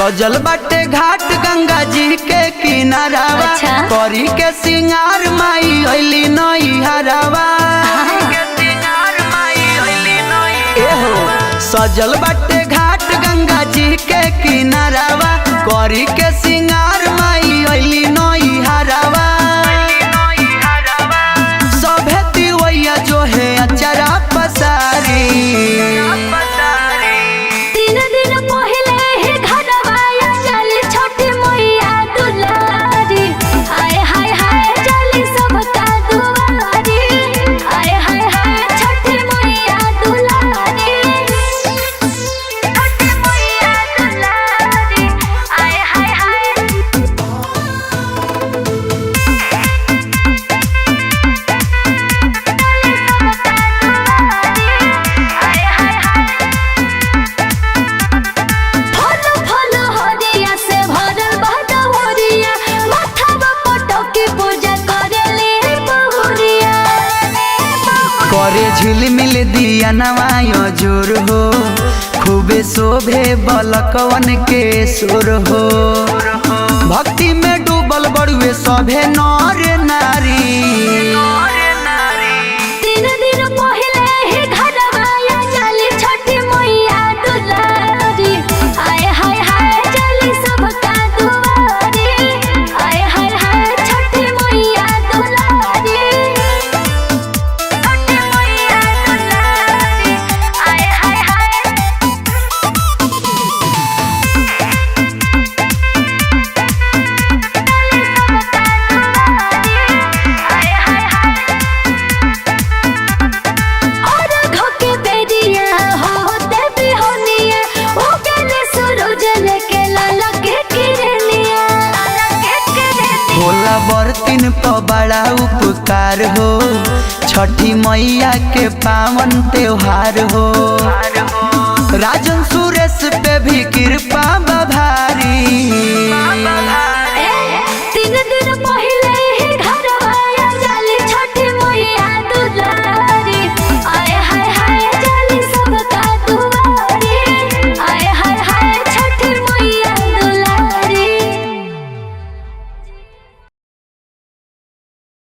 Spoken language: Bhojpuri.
सजल बाटे घाट गंगा जी के किनारावा। अच्छा? करी के सिंगार माई अइली नई हरावा। एहो सजल बाटे घाट गंगा जी के किनारावा। करी के सिंगार माई अइली नई हरावा। सभे तिवैया जो है अचरा पसारी। करे झिलमिल दिया नवायो जोर हो। खूबे शोभे बलकवन के सुर हो। भक्ति में डूबल बड़ुए सभे नर नारी। भोला बर्तिन प बड़ा उपकार हो। छठी मैया के पावन त्योहार हो। राजन सुरेश पे भी कृपा भारी।